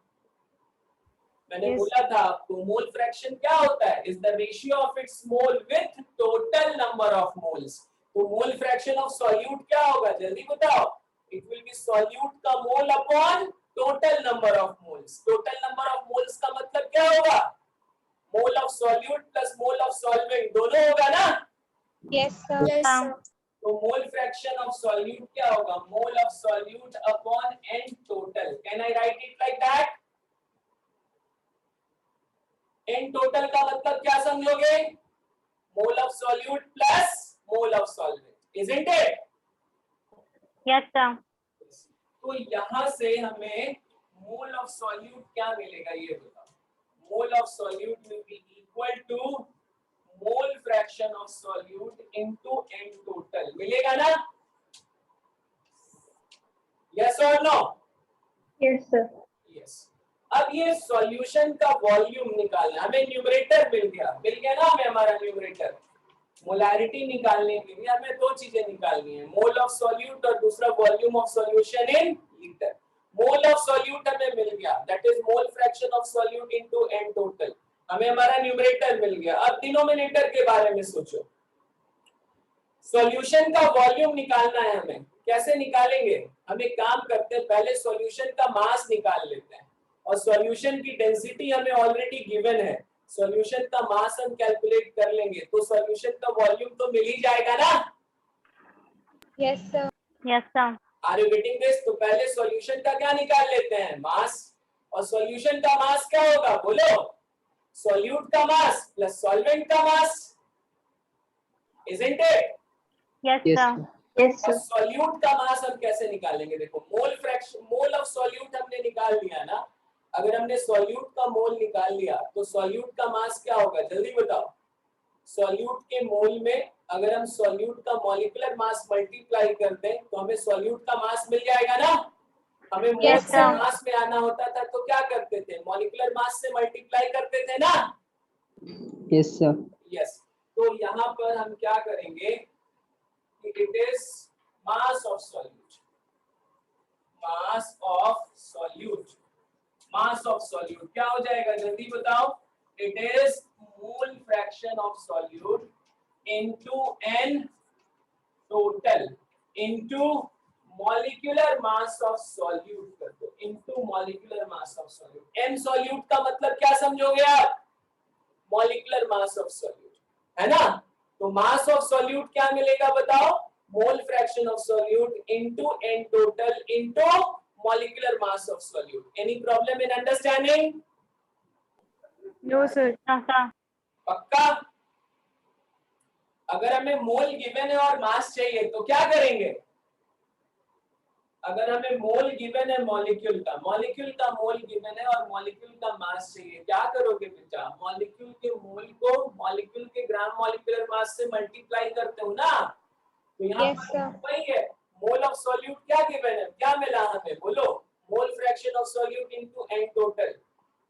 मैंने Yes. बोला था आपको मोल फ्रैक्शन क्या होता है? Is the ratio of its mole with total number of moles. तो मोल फ्रैक्शन ऑफ सॉल्यूट क्या होगा? जल्दी बताओ। इट विल बी सॉल्यूट का mole upon total number of moles. Total number of moles का मतलब क्या होगा? Mole of solute plus mole of solvent, दोनों होगा ना? Yes, sir. Yes, sir. तो मोल फ्रैक्शन ऑफ सॉल्यूट क्या होगा? Mole of solute upon n total. Can I write it like that? N total का मतलब क्या समझोगे? Mole of solute plus mole of solvent, isn't it? Yes, sir. तो यहां से हमें मोल ऑफ सॉल्यूट क्या मिलेगा ये बताओ। Mole of solute will be equal to mole fraction of solute into N total, मिलेगा ना? यस और नो? Yes, sir. यस। अब ये सॉल्यूशन का वॉल्यूम निकालना, हमें न्यूमरेटर मिल गया ना हमें हमारा न्यूमरेटर। मोलैरिटी निकालने के लिए हमें दो चीजें निकालनी है, मोल ऑफ सॉल्यूट और दूसरा volume of solution in litre. Mole of solute हमें मिल गया, that is mole fraction of solute into N total. हमें हमारा न्यूमरेटर मिल गया। अब डिनोमिनेटर के बारे में सोचो। सॉल्यूशन का वॉल्यूम निकालना है हमें। कैसे निकालेंगे? हम एक काम करते हैं, पहले सॉल्यूशन का मास निकाल लेते हैं और सॉल्यूशन की डेंसिटी हमें ऑलरेडी गिवन है। सॉल्यूशन का मास हम कैलकुलेट कर लेंगे तो सॉल्यूशन का वॉल्यूम तो मिल ही जाएगा ना। Yes, sir. Yes, sir. Are you getting this? तो पहले सॉल्यूशन का क्या निकाल लेते हैं? मास। और सॉल्यूशन का मास क्या होगा बोलो? सॉल्यूट का मास प्लस सॉल्वेंट का mass, isn't it? Yes, Yes, sir. sir. Yes, और sir. सॉल्यूट का मास हम कैसे निकालेंगे? देखो, mole fraction, mole of solute हमने निकाल लिया ना। अगर हमने सॉल्यूट का मोल निकाल लिया तो सॉल्यूट का मास क्या होगा जल्दी बताओ? सॉल्यूट के मोल में अगर हम सॉल्यूट का मॉलिक्यूलर मास मल्टीप्लाई कर दें तो हमें सॉल्यूट का मास मिल जाएगा ना। हमें मोल Yes, से sir. मास में आना होता था तो क्या करते थे? मॉलिक्यूलर मास से मल्टीप्लाई करते थे ना। Yes, sir. यस, तो यहाँ पर हम क्या करेंगे? It is mass of solute, mass of solute, mass of solute क्या हो जाएगा जल्दी बताओ? It is mole fraction of solute into N total into molecular mass of solute कर दो, into molecular mass of solute. N solute का मतलब क्या समझोगे आप? मॉलिक्यूलर मास ऑफ सॉल्यूट, है ना। तो मास ऑफ सॉल्यूट क्या मिलेगा बताओ? Mole fraction of solute into N total into molecular mass of solute. Any problem in understanding? No, sir. No, sir. पक्का? अगर हमें मोल गिवन है और मास चाहिए तो क्या करेंगे? अगर हमें मोल गिवन है मॉलिक्यूल का मोल गिवन है और मॉलिक्यूल का मास चाहिए, क्या करोगे बेटा? मॉलिक्यूल के मोल को मॉलिक्यूल के ग्राम मॉलिक्यूलर मास से मल्टीप्लाई करते हो ना। तो यहाँ Yes, sir. पर वही है, मोल ऑफ सॉल्यूट क्या गिवन है, क्या मिला हमें बोलो? Mole fraction of solute into N total,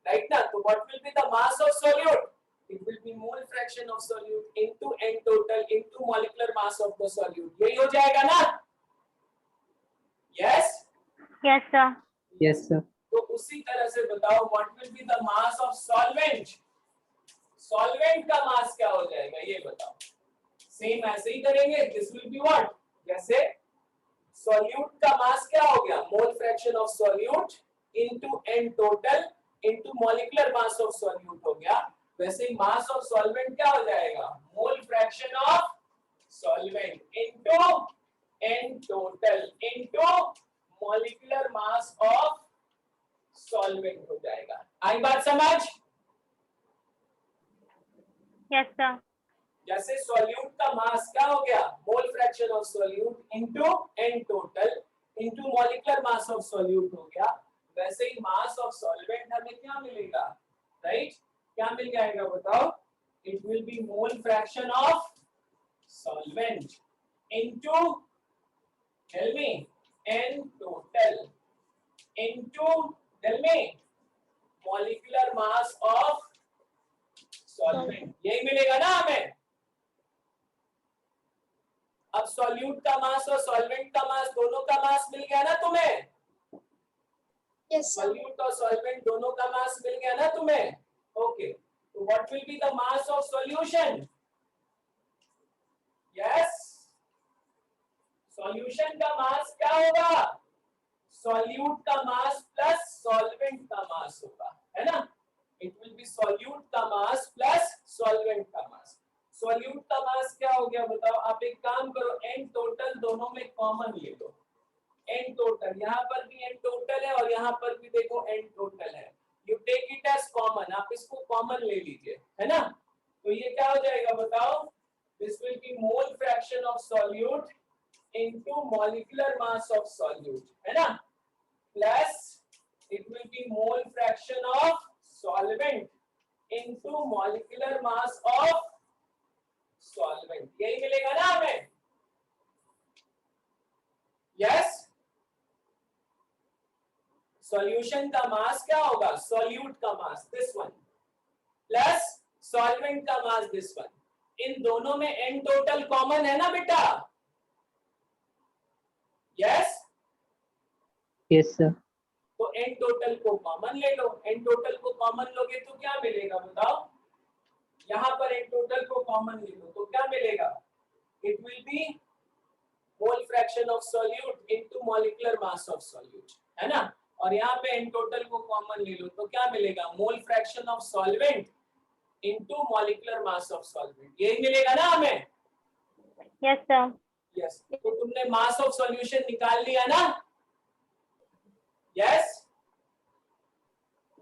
right ना। तो what will be the mass of solute? It will be mole fraction of solute into n total into molecular mass of the solute. यही हो जाएगा ना? Yes? Yes, sir. Yes, sir. तो उसी तरह से बताओ what will be the mass of solvent? Solvent का मास क्या हो जाएगा ये बताओ? सेम ऐसे ही करेंगे। This will be what? जैसे solute का मास क्या हो गया? Mole fraction of solute into n total into molecular mass of solute हो गया। वैसे ही मास ऑफ सॉल्वेंट क्या हो जाएगा? Mole fraction of solvent into N total into molecular mass of solvent हो जाएगा। आई बात समझ? Yes, sir. जैसे सॉल्यूट का मास क्या हो गया? Mole fraction of solute into N total into molecular mass of solute हो गया। वैसे ही मास ऑफ सॉल्वेंट हमें क्या मिलेगा? राइट? क्या मिल जाएगा बताओ? It will be mole fraction of solvent into tell me n total into tell me molecular mass of solvent. यही मिलेगा ना हमें। अब सॉल्यूट का मास और सॉल्वेंट का मास दोनों का मास मिल गया ना तुम्हें? Yes, sir. सॉल्यूट और सॉल्वेंट दोनों का मास मिल गया ना तुम्हें? Okay, so what will be the mass of solution? Yes, solution का मास क्या होगा? solute का मास प्लस solvent का मास होगा, है ना। it will be solute का मास प्लस solvent का मास। solute का मास क्या हो गया बताओ? आप एक काम करो, n टोटल दोनों में कॉमन ले लो। n टोटल यहाँ पर भी n टोटल है और यहाँ पर भी देखो n टोटल है। You take it as common, आप इसको कॉमन ले लीजिए, है ना। तो ये क्या हो जाएगा बताओ? This will be mole fraction of solute into molecular mass of solute, है ना, plus it will be mole fraction of solvent into molecular mass of solvent। यही मिलेगा ना हमें? Yes? सॉल्यूशन का मास क्या होगा? सॉल्यूट का mass this one plus solvent का मास दिस वन। इन दोनों में एन टोटल कॉमन है ना बेटा? यस? Yes, sir. तो n टोटल को कॉमन ले लो, n टोटल को कॉमन लोगे तो क्या मिलेगा बताओ, यहाँ पर n टोटल को कॉमन ले लो तो क्या मिलेगा, it will be mole fraction of solute into molecular mass of solute, है ना। और यहाँ पे n टोटल को कॉमन ले लो तो क्या मिलेगा, मोल fraction of solvent into molecular mass of solvent, यही मिलेगा ना हमें। Yes, sir. यस, तो तुमने मास ऑफ सॉल्यूशन निकाल लिया ना। Yes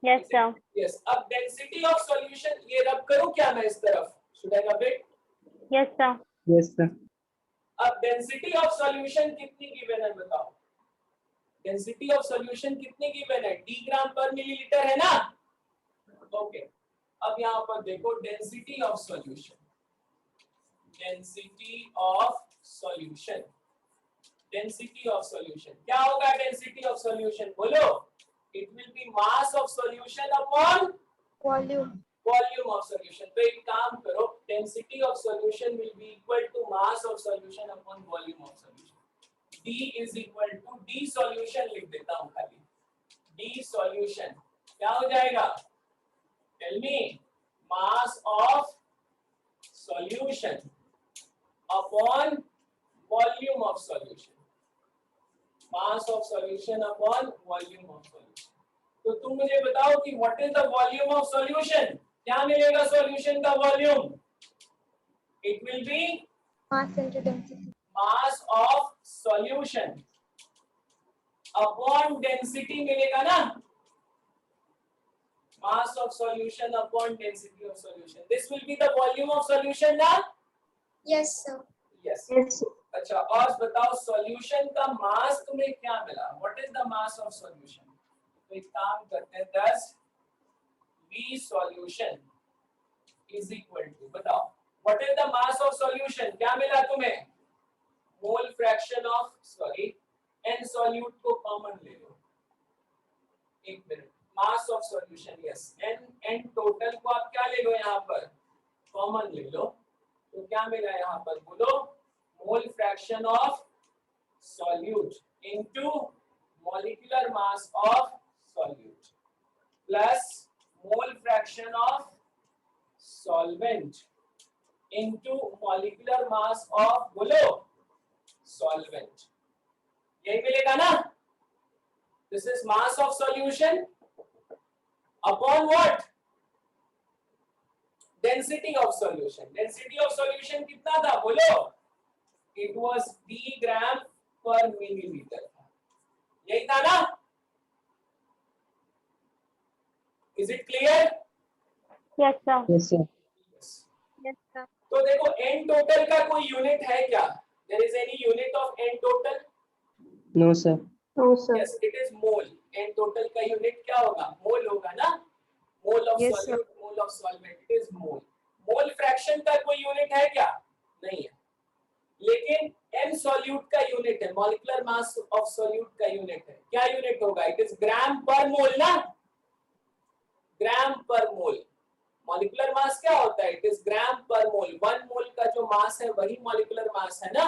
Yes, sir. यस, अब डेंसिटी ऑफ सॉल्यूशन ये रब करूं क्या मैं इस तरफ, should I rub it. Yes, sir. Yes, sir. अब डेंसिटी ऑफ सॉल्यूशन कितनी गिवन है बताओ, डेंसिटी ऑफ सॉल्यूशन कितनी गिवन है, डी ग्राम पर मिलीलीटर है ना। ओके, अब यहाँ पर देखो density of solution, density of solution, density of solution क्या होगा, डेंसिटी ऑफ सॉल्यूशन बोलो, it will B mass of solution upon Volume. Volume of solution. तो एक काम करो, density of solution will be equal to mass of solution upon volume of solution. D is equal to D solution लिख देता हूं खाली, D solution क्या हो जाएगा, tell me, mass of solution upon volume of solution, mass of solution upon volume of solution. तो तुम मुझे बताओ कि what is the volume of solution, क्या मिलेगा सॉल्यूशन का volume, it will be Mass into density. Mass of solution upon density मिलेगा ना, mass of solution upon density of solution, this will be the volume of solution ना। Yes, sir. Yes Yes. अच्छा, और बताओ solution का मास तुम्हें क्या मिला, what is the mass of solution. तो एक काम करते हैं, 10 V solution is equal to, बताओ what is the mass of solution, क्या मिला तुम्हें, mole fraction of, sorry n solute को कॉमन ले लो, एक minute, mass of solution, yes n total को आप क्या ले लो यहाँ पर कॉमन ले लो, तो क्या मिला यहाँ पर बोलो, mole fraction of solute into molecular mass of solute plus mole fraction of solvent into molecular mass of, बोलो, सॉल्वेंट, यही मिलेगा ना। This is mass of solution upon what, density of solution, density of solution कितना था बोलो, it was D gram per millilitre, यही था ना। Is it clear. Yes, sir. Yes, sir. Yes, sir. तो देखो n टोटल का कोई यूनिट है क्या, there is any unit of n total, No, sir. No, sir. Yes it is mole, n total का यूनिट क्या होगा, मोल होगा ना, mole of Yes, sir. Solute, mole of solvent, it is mole. Mole fraction का कोई unit है क्या, नहीं है, लेकिन m सॉल्यूट का यूनिट है, मॉलिक्यूलर मास ऑफ सॉल्यूट का यूनिट है, क्या यूनिट होगा, इट इज ग्राम पर मोल ना, ग्राम पर मोल। मॉलिक्यूलर मास क्या होता है, इट इज ग्राम पर मोल, 1 मोल का जो मास है वही मॉलिक्यूलर मास है ना,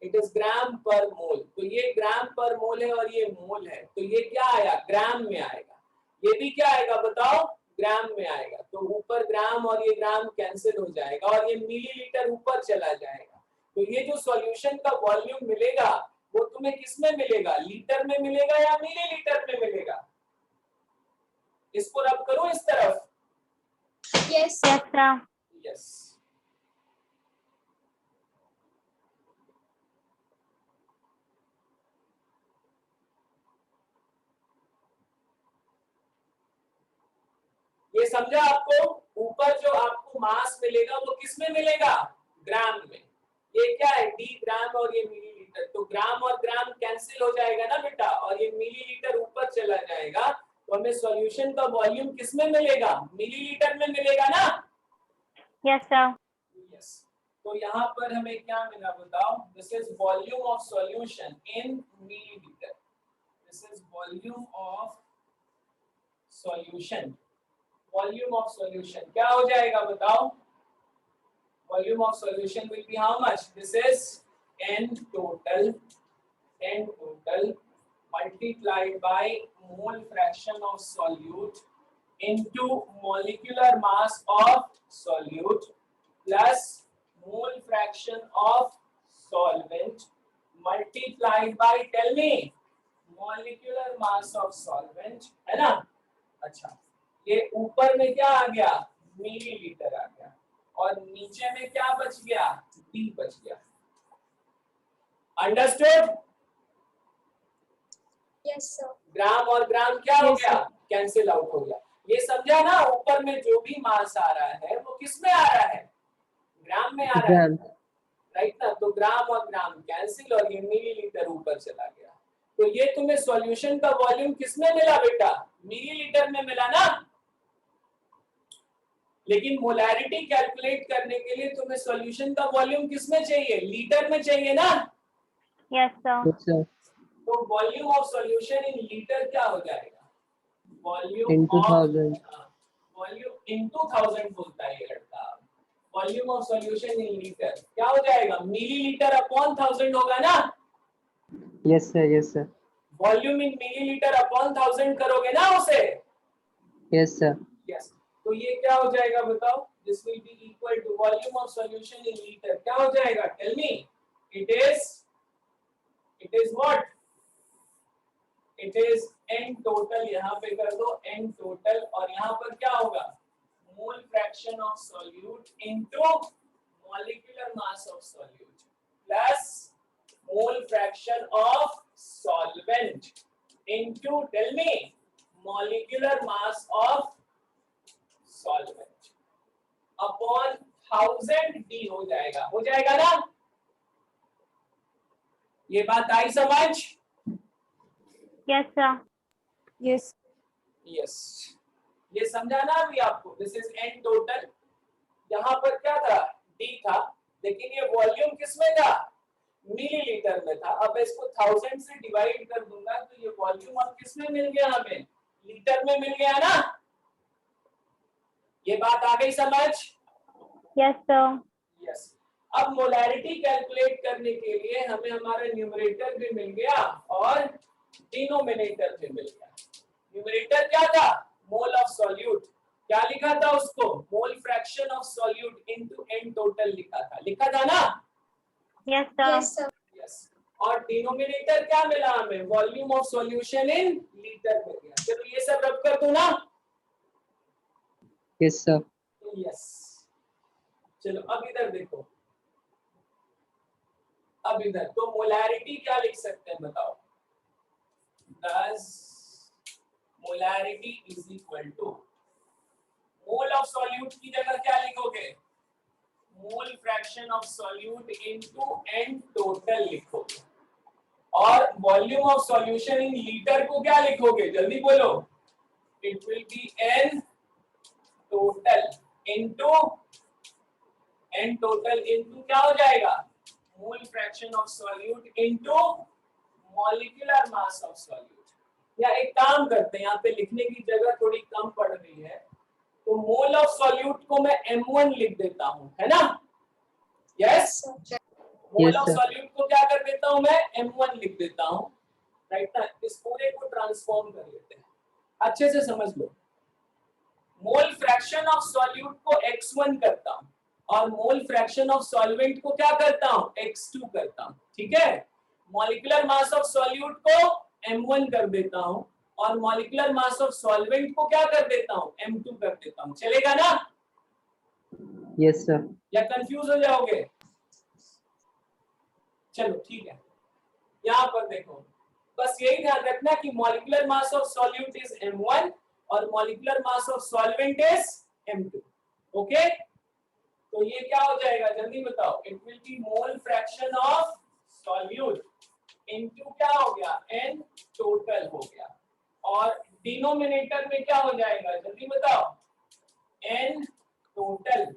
इट इज ग्राम पर मोल। तो ये ग्राम पर मोल है और ये मोल है, तो ये क्या आया, ग्राम में आएगा, ये भी क्या आएगा बताओ, ग्राम में आएगा। तो ऊपर ग्राम और ये ग्राम कैंसिल हो जाएगा और ये मिलीलीटर ऊपर चला जाएगा। तो ये जो सॉल्यूशन का वॉल्यूम मिलेगा वो तुम्हें किस में मिलेगा, लीटर में मिलेगा या मिलीलीटर में मिलेगा। इसको रब करो इस तरफ, Yes. Yes, sir. यस ये समझा आपको, ऊपर जो आपको मास मिलेगा वो किस में मिलेगा, ग्राम में। ये क्या है, डी ग्राम और ये मिलीलीटर, तो ग्राम और ग्राम कैंसिल हो जाएगा ना बेटा, और ये मिलीलीटर ऊपर चला जाएगा, तो हमें सॉल्यूशन का वॉल्यूम किस में मिलेगा, मिलीलीटर में मिलेगा ना। Yes, sir. यस, तो यहाँ पर हमें क्या मिला बताओ, this is volume of solution in millilitre, this is volume of solution, volume of solution क्या हो जाएगा बताओ, volume of solution will be how much, this is n total multiplied by mole fraction of solute into molecular mass of solute plus mole fraction of solvent multiplied by, tell me, molecular mass of solvent, है ना? अच्छा, ये ऊपर में क्या आ गया? Millilitre आ गया, और नीचे में क्या बच गया? डी बच गया। अंडरस्टूड? Yes, sir. ग्राम और ग्राम क्या हो Yes, गया? sir. कैंसिल आउट हो गया। ये समझा ना? ऊपर में जो भी मास आ रहा है वो किस में आ रहा है? ग्राम में आ रहा है, Gram. राइट ना? तो ग्राम और ग्राम कैंसिल, और ये मिलीलीटर ऊपर चला गया। तो ये तुम्हें सॉल्यूशन का वॉल्यूम किसमें मिला बेटा? मिलीलीटर में मिला ना? लेकिन मोलैरिटी कैलकुलेट करने के लिए तुम्हें सॉल्यूशन का वॉल्यूम किसमें चाहिए? लीटर में चाहिए ना? Yes, sir. Yes, sir. तो volume of solution in litre क्या हो जाएगा? Volume Into of 1000. Volume into 1000 बोलता है ये लड़का। Volume of solution in litre क्या हो जाएगा? मिलीलीटर अपॉन 1000 होगा ना? Yes, sir. Yes, sir. Volume in millilitre upon 1000 करोगे ना उसे? Yes, sir. यस। तो ये क्या हो जाएगा बताओ? This will be equal to volume of solution in litre क्या हो जाएगा? Tell me. It is what? It is n total, यहाँ पे कर दो n टोटल, और यहाँ पर क्या होगा? Mole fraction of solute into molecular mass of solute plus mole fraction of solvent into, tell me, molecular mass of solvent upon 1000 D हो जाएगा। हो जाएगा ना? ये बात आई समझ? Yes, sir. Yes. यस, ये समझा ना अभी आपको? दिस इज एन टोटल, यहाँ पर क्या था? डी था, लेकिन ये वॉल्यूम किसमें था? मिलीलीटर में था। अब इसको 1000 से डिवाइड कर दूंगा तो ये वॉल्यूम अब किसमें मिल गया? हमें लीटर में मिल गया ना? ये बात आ गई समझ? Yes, sir. यस। अब मोलैरिटी कैलकुलेट करने के लिए हमें हमारा न्यूमरेटर भी मिल गया और डिनोमिनेटर भी मिल गया। न्यूमरेटर क्या था? Mole of solute. क्या लिखा था उसको? Mole fraction of solute into N total लिखा था ना? Yes, sir. Yes, sir. Yes. और डिनोमिनेटर क्या मिला हमें? Volume of solution in litre मिल गया। चलो ये सब रब कर दो ना? Yes, sir. यस। चलो अब इधर देखो, अब इधर तो मोलैरिटी क्या लिख सकते हैं बताओ? Thus, molarity is equal to mole of solute की जगह क्या लिखोगे? Mole fraction of solute into N total लिखोगे, और volume of solution in litre को क्या लिखोगे? जल्दी बोलो। It will be n total into क्या हो जाएगा? Mole fraction of solute into molecular mass of solute. या एक काम करते हैं, यहाँ पे लिखने की जगह थोड़ी कम पड़ रही है, तो मोल ऑफ सॉल्यूट को मैं m1 लिख देता हूँ, है ना? Yes. Mole Yes, of sir. Solute को क्या कर देता हूँ? मैं m1 लिख देता हूँ, राइट ना? इस पूरे को ट्रांसफॉर्म कर लेते हैं, अच्छे से समझ लो। मोल फ्रैक्शन ऑफ सॉल्यूट को x1 करता हूँ, और मोल फ्रैक्शन ऑफ सॉल्वेंट को क्या करता हूँ? x2 करता हूँ, ठीक है? मॉलिक्यूलर मास ऑफ सॉल्यूट को m1 कर देता हूँ, और मॉलिक्यूलर मास ऑफ सॉल्वेंट को क्या कर देता हूँ? m2 कर देता हूँ। चलेगा ना? Yes, sir. या कंफ्यूज हो जाओगे? चलो ठीक है, यहाँ पर देखो, बस यही ध्यान रखना कि molecular mass of solute is m1 और molecular mass of solvent is m2। Okay, तो ये क्या हो जाएगा? जल्दी बताओ। It will be mole fraction of solute into क्या हो गया? n टोटल हो गया, और डिनोमिनेटर में क्या हो जाएगा? जल्दी बताओ। n टोटल,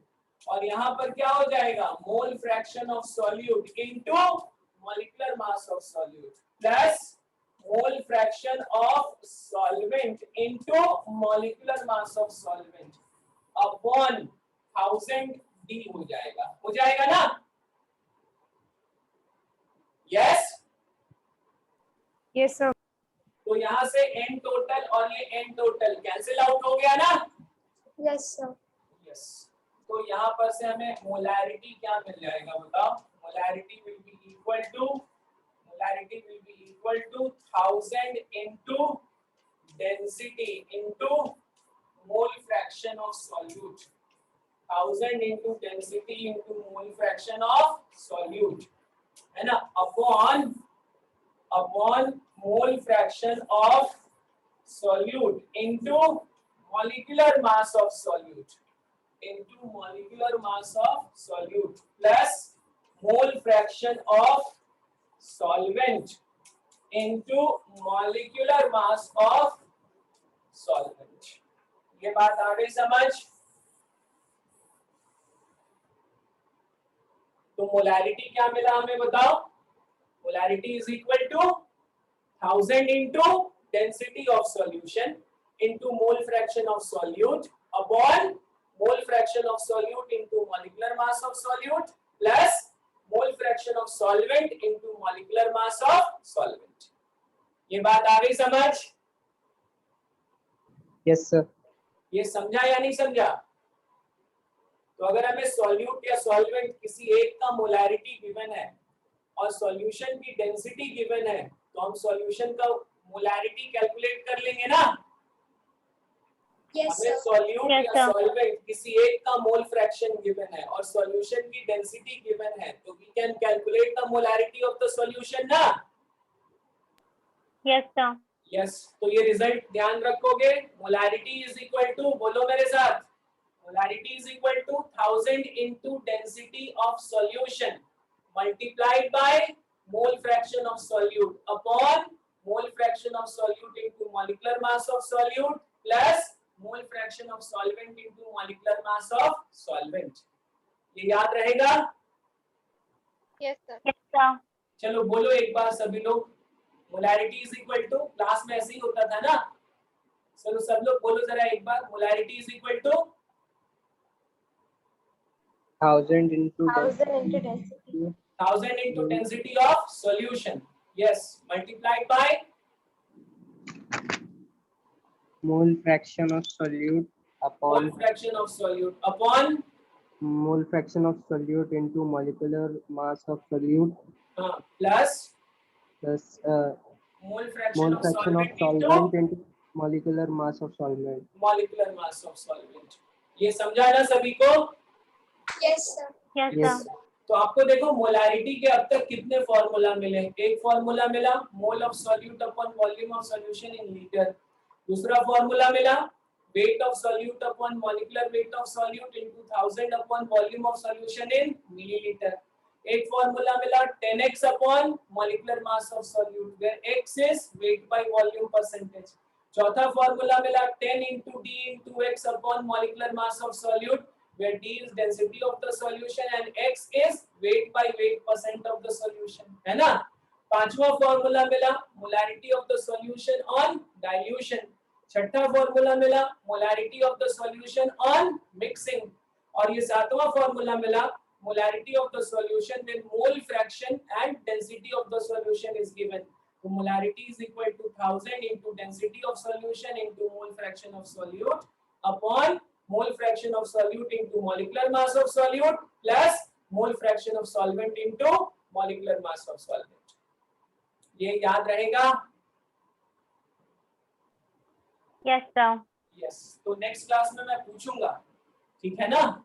और यहाँ पर क्या हो जाएगा? Mole fraction of solute into molecular mass of solute plus mole fraction of solvent into molecular mass of solvent upon 1000 D हो जाएगा। हो जाएगा ना? यस। Yes, sir. तो यहाँ से n टोटल और ये n टोटल कैंसिल आउट हो गया ना? Yes, sir. यस। तो यहाँ पर से हमें मोलैरिटी क्या मिल जाएगा बताओ? Molarity will be equal to 1000 into density into mole fraction of solute। 1000 into density into mole fraction of solute, है ना, upon mole fraction of solute into molecular mass of solute plus mole fraction of solvent into molecular mass of solvent। ये बात आ गई समझ? तो molarity क्या मिला हमें बताओ? Molarity is equal to 1000 into density of solution into mole fraction of solute upon mole fraction of solute into molecular mass of solute plus mole fraction of solvent into molecular mass of solvent। ये बात आ गई समझ? Yes, sir. ये समझा या नहीं समझा? तो अगर हमें सॉल्यूट या सॉल्वेंट किसी एक का मोलैरिटी गिवन है और सॉल्यूशन की डेंसिटी गिवन है तो हम सॉल्यूशन का मोलैरिटी कैलकुलेट कर लेंगे ना? Yes, हमें sir. सॉल्यूट Yes, या sir. सॉल्वेंट किसी एक का मोल फ्रैक्शन गिवन है और सॉल्यूशन की डेंसिटी गिवन है तो we can calculate the molarity of the solution ना? Yes, sir. यस। तो ये रिजल्ट ध्यान रखोगे। मोलैरिटी इज इक्वल टू, बोलो मेरे साथ, molarity is equal to 1000 into density of solution multiplied by mole fraction of solute upon mole fraction of solute into molecular mass of solute plus mole fraction of solvent into molecular mass of solvent। ये याद रहेगा? Yes, sir. Yes, sir. चलो बोलो एक बार सभी लोग, molarity is equal to, class में ऐसे ही होता था ना? चलो सब लोग बोलो जरा एक बार, molarity is equal to 1000 into 1000 into density. 1000 into density of solution, yes, multiplied by mole fraction of solute upon mole fraction of solute upon mole fraction of solute into molecular mass of solute plus plus mole fraction mole of fraction of solvent solvent into into molecular mass of solvent. molecular mass of solvent। ये समझा ना सभी को? Yes, sir. Yes, Yes. sir. तो आपको देखो molarity के अब तक कितने फॉर्मूला मिले? एक फॉर्मूला मिला mole of solute upon volume of solution in litre, दूसरा फॉर्मूला मिला weight of solute upon molecular weight of solute into 1000 upon volume of solution in millilitre, एक फॉर्मूला मिला 10x upon molecular mass of solute where x is weight by volume percentage, चौथा फॉर्मूला मिला 10 into d into x upon molecular mass of solute where d is density of the solution and x is weight by weight percent of the solution, है ना? पांचवा formula मिला molarity of the solution on dilution, छठा formula मिला molarity of the solution on mixing, और ये सातवां formula मिला molarity of the solution when mole fraction and density of the solution is given। तो molarity is equal to 1000 into density of solution into mole fraction of solute upon mole fraction of solute into molecular mass of solute plus mole fraction of solvent into molecular mass of solvent। ये याद रहेगा? Yes, sir. Yes. तो next class में मैं पूछूंगा, ठीक है ना?